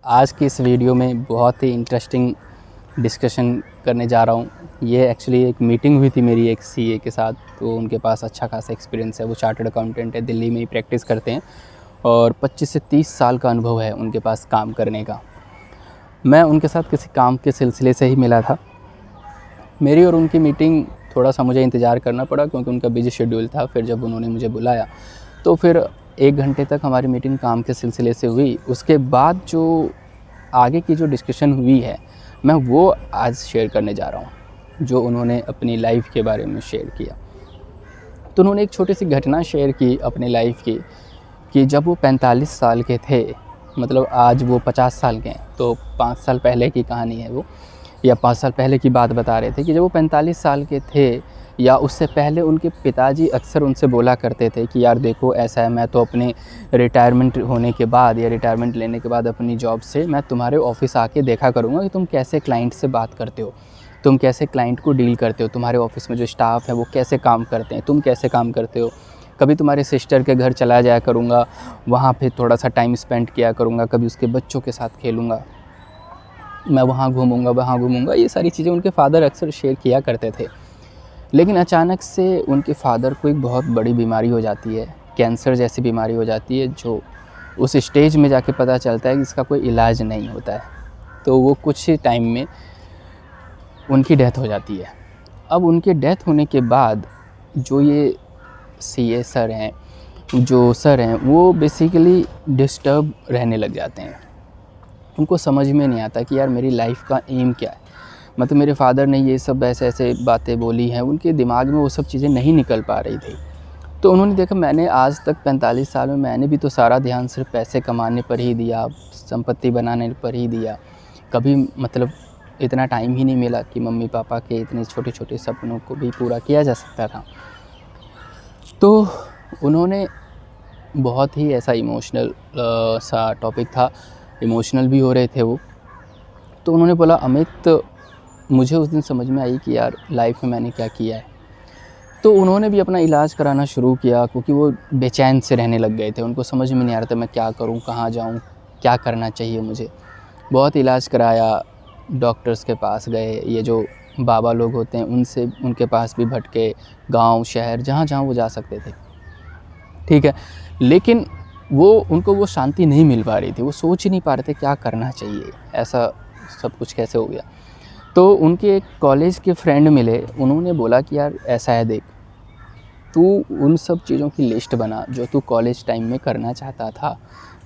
आज की इस वीडियो में बहुत ही इंटरेस्टिंग डिस्कशन करने जा रहा हूँ। ये एक्चुअली एक मीटिंग हुई थी मेरी एक सीए के साथ, तो उनके पास अच्छा खासा एक्सपीरियंस है। वो चार्टर्ड अकाउंटेंट है, दिल्ली में ही प्रैक्टिस करते हैं और 25 से 30 साल का अनुभव है उनके पास काम करने का। मैं उनके साथ किसी काम के सिलसिले से ही मिला था। मेरी और उनकी मीटिंग थोड़ा सा मुझे इंतज़ार करना पड़ा क्योंकि उनका बिजी शेड्यूल था। फिर जब उन्होंने मुझे बुलाया तो फिर 1 घंटे तक हमारी मीटिंग काम के सिलसिले से हुई। उसके बाद जो आगे की जो डिस्कशन हुई है, मैं वो आज शेयर करने जा रहा हूँ, जो उन्होंने अपनी लाइफ के बारे में शेयर किया। तो उन्होंने एक छोटी सी घटना शेयर की अपनी लाइफ की, कि जब वो 45 साल के थे, मतलब आज वो 50 साल के हैं, तो 5 साल पहले की कहानी है वो, या 5 साल पहले की बात बता रहे थे कि जब वो 45 साल के थे या उससे पहले उनके पिताजी अक्सर उनसे बोला करते थे कि यार देखो ऐसा है, मैं तो अपने रिटायरमेंट होने के बाद या रिटायरमेंट लेने के बाद अपनी जॉब से मैं तुम्हारे ऑफ़िस आके देखा करूँगा कि तुम कैसे क्लाइंट से बात करते हो, तुम कैसे क्लाइंट को डील करते हो, तुम्हारे ऑफ़िस में जो स्टाफ है वो कैसे काम करते हैं, तुम कैसे काम करते हो। कभी तुम्हारे सिस्टर के घर चला जाया करूँगा, वहाँ पे थोड़ा सा टाइम स्पेंड किया करूँगा, कभी उसके बच्चों के साथ खेलूँगा, मैं वहाँ घूमूँगा वहाँ घूमूँगा। ये सारी चीज़ें उनके फ़ादर अक्सर शेयर किया करते थे। लेकिन अचानक से उनके फ़ादर को एक बहुत बड़ी बीमारी हो जाती है, कैंसर जैसी बीमारी हो जाती है, जो उस स्टेज में जाके पता चलता है कि इसका कोई इलाज नहीं होता है। तो वो कुछ ही टाइम में उनकी डेथ हो जाती है। अब उनके डेथ होने के बाद जो ये सीए सर हैं, वो बेसिकली डिस्टर्ब रहने लग जाते हैं। उनको समझ में नहीं आता कि यार मेरी लाइफ का एम क्या है। मतलब मेरे फ़ादर ने ये सब ऐसे-ऐसे बातें बोली हैं, उनके दिमाग में वो सब चीज़ें नहीं निकल पा रही थी। तो उन्होंने देखा, मैंने आज तक 45 साल में मैंने भी तो सारा ध्यान सिर्फ़ पैसे कमाने पर ही दिया, संपत्ति बनाने पर ही दिया। कभी मतलब इतना टाइम ही नहीं मिला कि मम्मी-पापा के इतने छोटे-छोटे सपनों को भी पूरा किया जा सकता था। तो उन्होंने बहुत ही ऐसा इमोशनल सा टॉपिक था, इमोशनल भी हो रहे थे वो। तो उन्होंने बोला, अमित, मुझे उस दिन समझ में आई कि यार लाइफ में मैंने क्या किया है। तो उन्होंने भी अपना इलाज कराना शुरू किया क्योंकि वो बेचैन से रहने लग गए थे। उनको समझ में नहीं आ रहा था मैं क्या करूं, कहाँ जाऊं, क्या करना चाहिए मुझे। बहुत इलाज कराया, डॉक्टर्स के पास गए, ये जो बाबा लोग होते हैं उनसे, उनके पास भी भटके, गांव शहर जहाँ जहाँ वो जा सकते थे, ठीक है। लेकिन उनको वो शांति नहीं मिल पा रही थी। वो सोच ही नहीं पा रहे थे क्या करना चाहिए, ऐसा सब कुछ कैसे हो गया। तो उनके एक कॉलेज के फ्रेंड मिले, उन्होंने बोला कि यार ऐसा है, देख तू उन सब चीज़ों की लिस्ट बना जो तू कॉलेज टाइम में करना चाहता था,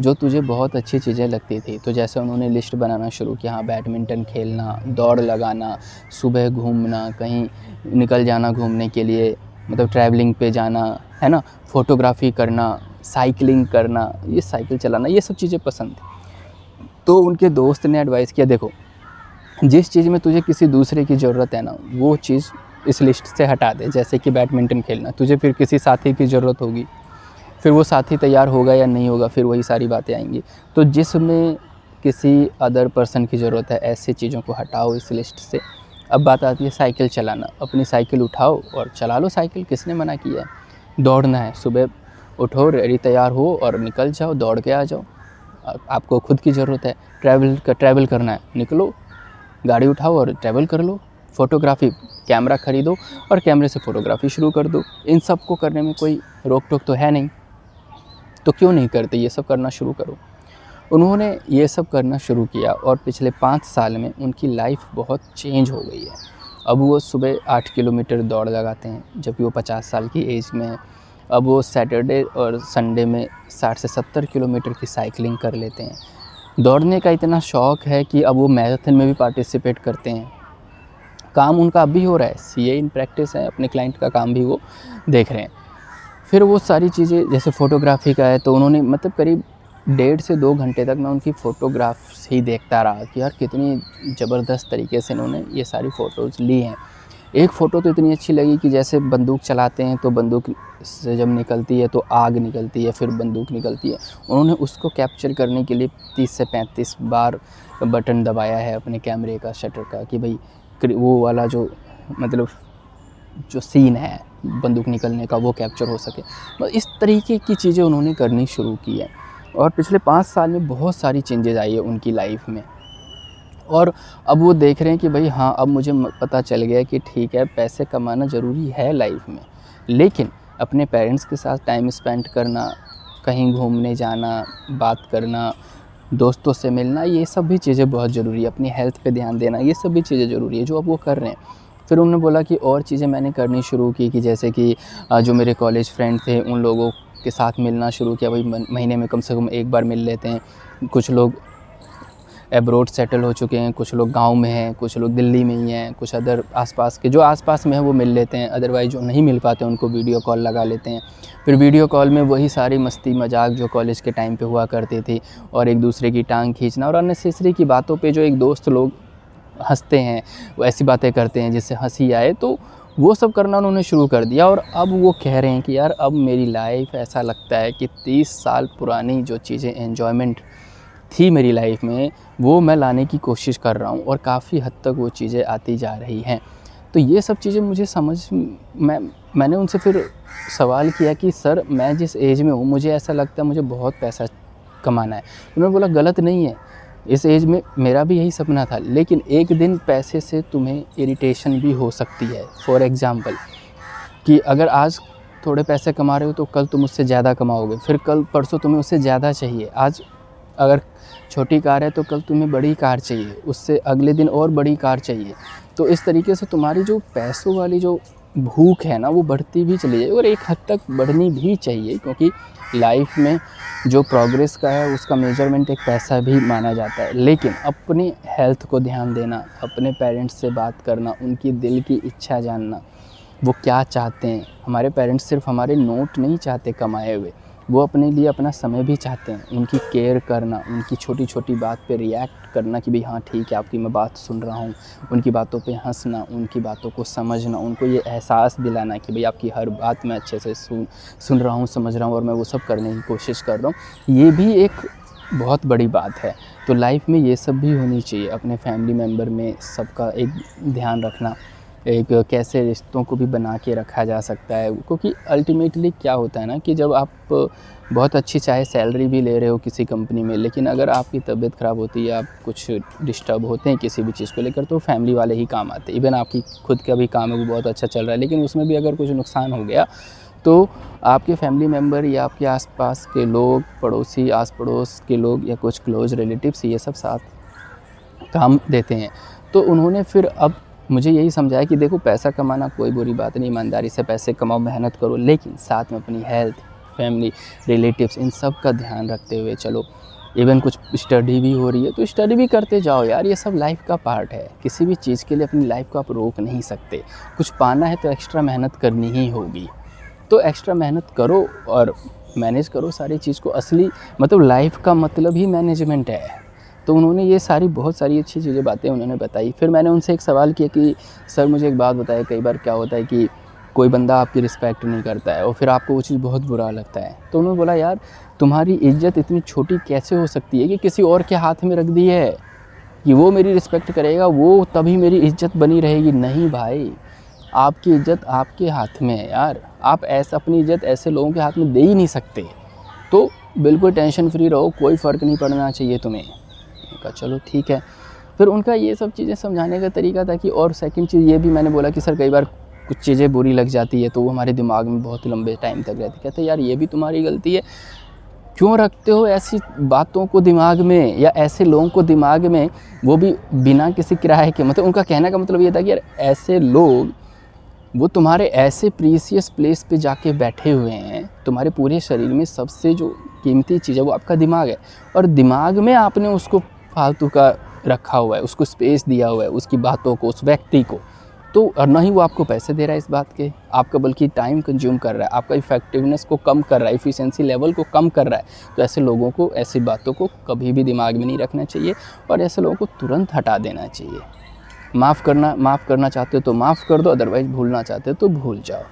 जो तुझे बहुत अच्छी चीज़ें लगती थी। तो जैसे उन्होंने लिस्ट बनाना शुरू किया, हाँ, बैडमिंटन खेलना, दौड़ लगाना, सुबह घूमना, कहीं निकल जाना घूमने के लिए, मतलब ट्रैवलिंग पे जाना, है ना, फ़ोटोग्राफ़ी करना, साइकिलिंग करना, ये साइकिल चलाना, ये सब चीज़ें पसंद थी। तो उनके दोस्त ने एडवाइस किया, देखो जिस चीज़ में तुझे किसी दूसरे की ज़रूरत है ना, वो चीज़ इस लिस्ट से हटा दे। जैसे कि बैडमिंटन खेलना, तुझे फिर किसी साथी की ज़रूरत होगी, फिर वो साथी तैयार होगा या नहीं होगा, फिर वही सारी बातें आएंगी। तो जिसमें किसी अदर पर्सन की ज़रूरत है, ऐसी चीज़ों को हटाओ इस लिस्ट से। अब बात आती है साइकिल चलाना। अपनी साइकिल उठाओ और चला लो साइकिल, किसने मना किया है। दौड़ना है, सुबह उठो, रेडी तैयार हो और निकल जाओ, दौड़ के आ जाओ। आपको खुद की ज़रूरत है, ट्रैवल करना है, निकलो, गाड़ी उठाओ और ट्रैवल कर लो। फ़ोटोग्राफ़ी, कैमरा ख़रीदो और कैमरे से फ़ोटोग्राफ़ी शुरू कर दो। इन सब को करने में कोई रोक टोक तो है नहीं, तो क्यों नहीं करते, ये सब करना शुरू करो। उन्होंने ये सब करना शुरू किया और पिछले 5 साल में उनकी लाइफ बहुत चेंज हो गई है। अब वो सुबह 8 किलोमीटर दौड़ लगाते हैं जबकि वो 50 साल की एज में है। अब वो सैटरडे और संडे में 60 से 70 किलोमीटर की साइकिलिंग कर लेते हैं। दौड़ने का इतना शौक़ है कि अब वो मैराथन में भी पार्टिसिपेट करते हैं। काम उनका अब भी हो रहा है, सीए इन प्रैक्टिस है, अपने क्लाइंट का काम भी वो देख रहे हैं। फिर वो सारी चीज़ें, जैसे फ़ोटोग्राफ़ी का है, तो उन्होंने मतलब करीब 1.5 से 2 घंटे तक मैं उनकी फ़ोटोग्राफ्स ही देखता रहा कि यार कितनी ज़बरदस्त तरीके से इन्होंने ये सारी फ़ोटोज़ ली हैं। एक फ़ोटो तो इतनी अच्छी लगी कि जैसे बंदूक चलाते हैं तो बंदूक से जब निकलती है तो आग निकलती है, फिर बंदूक निकलती है। उन्होंने उसको कैप्चर करने के लिए 30 से 35 बार बटन दबाया है अपने कैमरे का, शटर का, कि भाई वो वाला जो मतलब जो सीन है बंदूक निकलने का वो कैप्चर हो सके। बस इस तरीके की चीज़ें उन्होंने करनी शुरू की है। और पिछले 5 साल में बहुत सारी चेंजेज़ आई है उनकी लाइफ में। और अब वो देख रहे हैं कि भाई हाँ, अब मुझे पता चल गया कि ठीक है, पैसे कमाना ज़रूरी है लाइफ में, लेकिन अपने पेरेंट्स के साथ टाइम स्पेंड करना, कहीं घूमने जाना, बात करना, दोस्तों से मिलना, ये सब भी चीज़ें बहुत ज़रूरी है। अपनी हेल्थ पे ध्यान देना, ये सब भी चीज़ें ज़रूरी है जो अब वो कर रहे हैं। फिर उन्होंने बोला कि और चीज़ें मैंने करनी शुरू की कि जैसे कि जो मेरे कॉलेज फ्रेंड थे उन लोगों के साथ मिलना शुरू किया। भाई महीने में कम से कम एक बार मिल लेते हैं। कुछ लोग एब्रोड सेटल हो चुके हैं, कुछ लोग गाँव में हैं, कुछ लोग दिल्ली में ही हैं, कुछ अदर आसपास के जो आसपास में है वो मिल लेते हैं। अदरवाइज़ जो नहीं मिल पाते उनको वीडियो कॉल लगा लेते हैं। फिर वीडियो कॉल में वही सारी मस्ती मजाक जो कॉलेज के टाइम पे हुआ करती थी, और एक दूसरे की टांग खींचना और अननेसेसरी की बातों पे जो एक दोस्त लोग हंसते हैं, वो ऐसी बातें करते हैं जिससे हंसी आए, तो वो सब करना उन्होंने शुरू कर दिया। और अब वो कह रहे हैं कि यार अब मेरी लाइफ ऐसा लगता है कि 30 साल पुरानी जो चीज़ें एन्जॉयमेंट थी मेरी लाइफ में, वो मैं लाने की कोशिश कर रहा हूँ और काफ़ी हद तक वो चीज़ें आती जा रही हैं। तो ये सब चीज़ें मुझे मैंने उनसे फिर सवाल किया कि सर, मैं जिस एज में हूँ मुझे ऐसा लगता है मुझे बहुत पैसा कमाना है। उन्होंने बोला गलत नहीं है, इस एज में मेरा भी यही सपना था, लेकिन एक दिन पैसे से तुम्हें इरिटेशन भी हो सकती है। फॉर एग्ज़ाम्पल कि अगर आज थोड़े पैसे कमा रहे हो तो कल तुम उससे ज़्यादा कमाओगे, फिर कल परसों तुम्हें उससे ज़्यादा चाहिए। आज अगर छोटी कार है तो कल तुम्हें बड़ी कार चाहिए, उससे अगले दिन और बड़ी कार चाहिए। तो इस तरीके से तुम्हारी जो पैसों वाली जो भूख है ना, वो बढ़ती भी चली जाएगी और एक हद तक बढ़नी भी चाहिए, क्योंकि लाइफ में जो प्रोग्रेस का है उसका मेजरमेंट एक पैसा भी माना जाता है। लेकिन अपनी हेल्थ को ध्यान देना, अपने पेरेंट्स से बात करना, उनकी दिल की इच्छा जानना, वो क्या चाहते हैं। हमारे पेरेंट्स सिर्फ हमारे नोट नहीं चाहते कमाए हुए, वो अपने लिए अपना समय भी चाहते हैं। उनकी केयर करना, उनकी छोटी छोटी बात पे रिएक्ट करना कि भाई हाँ ठीक है, आपकी मैं बात सुन रहा हूँ, उनकी बातों पे हंसना, उनकी बातों को समझना, उनको ये एहसास दिलाना कि भाई आपकी हर बात मैं अच्छे से सुन रहा हूँ, समझ रहा हूँ और मैं वो सब करने की कोशिश कर रहा हूँ, ये भी एक बहुत बड़ी बात है। तो लाइफ में ये सब भी होनी चाहिए। अपने फैमिली मेम्बर में सबका एक ध्यान रखना, एक कैसे रिश्तों को भी बना के रखा जा सकता है। क्योंकि अल्टीमेटली क्या होता है ना कि जब आप बहुत अच्छी चाहे सैलरी भी ले रहे हो किसी कंपनी में, लेकिन अगर आपकी तबीयत ख़राब होती है, आप कुछ डिस्टर्ब होते हैं किसी भी चीज़ को लेकर, तो फैमिली वाले ही काम आते हैं। इवन आपकी खुद का भी काम है वो बहुत अच्छा चल रहा है, लेकिन उसमें भी अगर कुछ नुकसान हो गया तो आपके फैमिली मेम्बर या आपके आसपास के लोग, पड़ोसी, आस पड़ोस के लोग या कुछ क्लोज रिलेटिव्स, ये सब साथ काम देते हैं। तो उन्होंने फिर अब मुझे यही समझाया कि देखो, पैसा कमाना कोई बुरी बात नहीं, ईमानदारी से पैसे कमाओ, मेहनत करो, लेकिन साथ में अपनी हेल्थ, फैमिली, रिलेटिव्स, इन सब का ध्यान रखते हुए चलो। इवन कुछ स्टडी भी हो रही है तो स्टडी भी करते जाओ यार, ये सब लाइफ का पार्ट है। किसी भी चीज़ के लिए अपनी लाइफ को आप रोक नहीं सकते। कुछ पाना है तो एक्स्ट्रा मेहनत करनी ही होगी। तो एक्स्ट्रा मेहनत करो और मैनेज करो सारी चीज़ को। असली मतलब लाइफ का मतलब ही मैनेजमेंट है। तो उन्होंने ये सारी बहुत सारी अच्छी चीज़ें बातें उन्होंने बताई। फिर मैंने उनसे एक सवाल किया कि सर मुझे एक बात बताइए, कई बार क्या होता है कि कोई बंदा आपकी रिस्पेक्ट नहीं करता है और फिर आपको वो चीज़ बहुत बुरा लगता है। तो उन्होंने बोला यार, तुम्हारी इज़्ज़त इतनी छोटी कैसे हो सकती है कि किसी और के हाथ में रख दी है कि वो मेरी रिस्पेक्ट करेगा, वो तभी मेरी इज़्ज़त बनी रहेगी। नहीं भाई, आपकी इज़्ज़त आपके हाथ में है यार। आप ऐसा अपनी इज़्ज़त ऐसे लोगों के हाथ में दे ही नहीं सकते। तो बिल्कुल टेंशन फ्री रहो, कोई फ़र्क नहीं पड़ना चाहिए तुम्हें। कहा चलो ठीक है। फिर उनका ये सब चीज़ें समझाने का तरीका था कि, और सेकंड चीज़ ये भी मैंने बोला कि सर कई बार कुछ चीज़ें बुरी लग जाती है तो वो हमारे दिमाग में बहुत लंबे टाइम तक रहती है। कहते यार ये भी तुम्हारी गलती है, क्यों रखते हो ऐसी बातों को दिमाग में या ऐसे लोगों को दिमाग में, वो भी बिना किसी किराए के। मतलब उनका कहने का मतलब ये था कि यार ऐसे लोग, वो तुम्हारे ऐसे प्रीसियस प्लेस पे जाके बैठे हुए हैं, तुम्हारे पूरे शरीर में सबसे जो कीमती चीज़ है वो आपका दिमाग है, और दिमाग में आपने उसको फालतू का रखा हुआ है, उसको स्पेस दिया हुआ है, उसकी बातों को, उस व्यक्ति को। तो और ना ही वो आपको पैसे दे रहा है इस बात के, आपका बल्कि टाइम कंज्यूम कर रहा है, आपका इफेक्टिवनेस को कम कर रहा है, इफ़िशिएंसी लेवल को कम कर रहा है। तो ऐसे लोगों को, ऐसी बातों को कभी भी दिमाग में नहीं रखना चाहिए और ऐसे लोगों को तुरंत हटा देना चाहिए। माफ़ करना चाहते हो तो माफ़ कर दो, अदरवाइज़ भूलना चाहते हो तो भूल जाओ।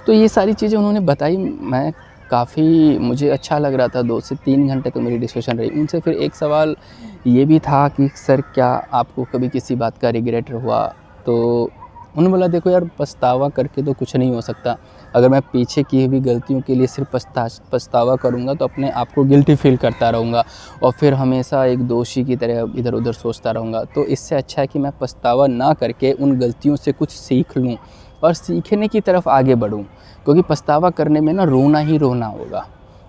तो ये सारी चीज़ें उन्होंने बताई। मैं काफ़ी, मुझे अच्छा लग रहा था। 2 से 3 घंटे तो मेरी डिस्कशन रही। उनसे फिर एक सवाल ये भी था कि सर क्या आपको कभी किसी बात का रिग्रेट हुआ? तो उन्होंने बोला देखो यार, पछतावा करके तो कुछ नहीं हो सकता। अगर मैं पीछे की हुई गलतियों के लिए सिर्फ पछतावा करूँगा तो अपने आप को गिल्टी फील करता रहूँगा और फिर हमेशा एक दोषी की तरह इधर उधर सोचता रहूँगा। तो इससे अच्छा है कि मैं पछतावा ना करके उन गलतियों से कुछ सीख लूँ और सीखने की तरफ आगे बढ़ूँ, क्योंकि पछतावा करने में ना रोना ही रोना होगा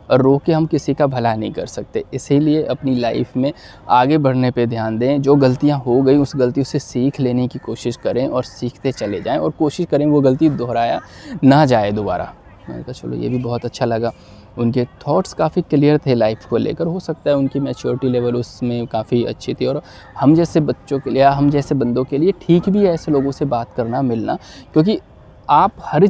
और रो के हम किसी का भला नहीं कर सकते। इसीलिए अपनी लाइफ में आगे बढ़ने पे ध्यान दें। जो गलतियां हो गई उस गलतियों से सीख लेने की कोशिश करें और सीखते चले जाएं और कोशिश करें वो गलती दोहराया ना जाए दोबारा। मैंने कहा चलो ये भी बहुत अच्छा लगा। उनके थॉट्स काफ़ी क्लियर थे लाइफ को लेकर। हो सकता है उनकी मैच्योरिटी लेवल उसमें काफ़ी अच्छी थी और हम जैसे बच्चों के लिए, हम जैसे बंदों के लिए ठीक भी है ऐसे लोगों से बात करना, मिलना, क्योंकि आप हर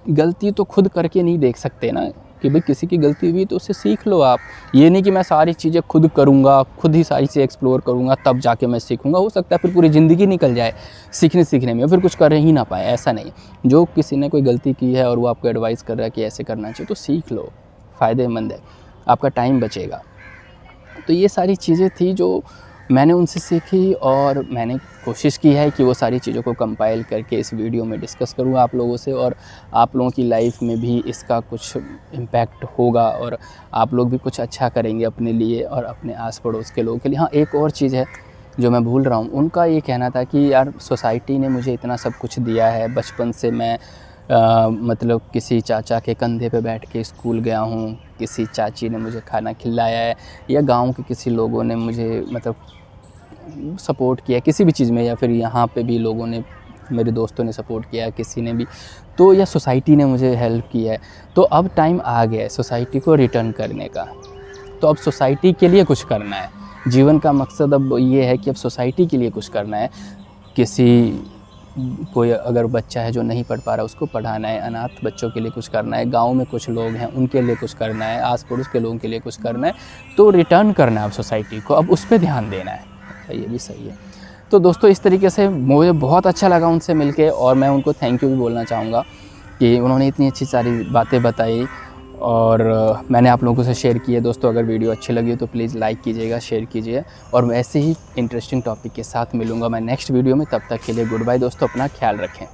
गलती तो खुद करके नहीं देख सकते ना कि भाई किसी की गलती हुई तो उससे सीख लो आप। ये नहीं कि मैं सारी चीज़ें खुद करूँगा, खुद ही सारी चीज़ें एक्सप्लोर करूँगा तब जाके मैं सीखूँगा। हो सकता है फिर पूरी ज़िंदगी निकल जाए सीखने में, फिर कुछ कर ही ना पाए। ऐसा नहीं, जो किसी ने कोई गलती की है और वो आपको एडवाइस कर रहा है कि ऐसे करना चाहिए तो सीख लो, फ़ायदेमंद है, आपका टाइम बचेगा। तो ये सारी चीज़ें थी जो मैंने उनसे सीखी और मैंने कोशिश की है कि वो सारी चीज़ों को कंपाइल करके इस वीडियो में डिस्कस करूँ आप लोगों से, और आप लोगों की लाइफ में भी इसका कुछ इम्पैक्ट होगा और आप लोग भी कुछ अच्छा करेंगे अपने लिए और अपने आस पड़ोस के लोगों के लिए। हाँ, एक और चीज़ है जो मैं भूल रहा हूँ, उनका ये कहना था कि यार सोसाइटी ने मुझे इतना सब कुछ दिया है, बचपन से मैं मतलब किसी चाचा के कंधे पे बैठ के स्कूल गया हूँ, किसी चाची ने मुझे खाना खिलाया है, या गांव के किसी लोगों ने मुझे मतलब सपोर्ट किया किसी भी चीज़ में, या फिर यहाँ पे भी लोगों ने, मेरे दोस्तों ने सपोर्ट किया, किसी ने भी, तो या सोसाइटी ने मुझे हेल्प किया है। तो अब टाइम आ गया है सोसाइटी को रिटर्न करने का। तो अब सोसाइटी के लिए कुछ करना है। जीवन का मकसद अब ये है कि अब सोसाइटी के लिए कुछ करना है। कोई अगर बच्चा है जो नहीं पढ़ पा रहा उसको पढ़ाना है, अनाथ बच्चों के लिए कुछ करना है, गांव में कुछ लोग हैं उनके लिए कुछ करना है, आस पड़ोस के लोगों के लिए कुछ करना है। तो रिटर्न करना है अब सोसाइटी को, अब उस पर ध्यान देना है। ये भी सही है। तो दोस्तों इस तरीके से मुझे बहुत अच्छा लगा उनसे मिलके, और मैं उनको थैंक यू भी बोलना चाहूँगा कि उन्होंने इतनी अच्छी सारी बातें बताई और मैंने आप लोगों से शेयर की है। दोस्तों अगर वीडियो अच्छी लगी हो तो प्लीज़ लाइक कीजिएगा, शेयर कीजिए, और मैं ऐसे ही इंटरेस्टिंग टॉपिक के साथ मिलूँगा मैं नेक्स्ट वीडियो में। तब तक के लिए गुड बाय दोस्तों, अपना ख्याल रखें।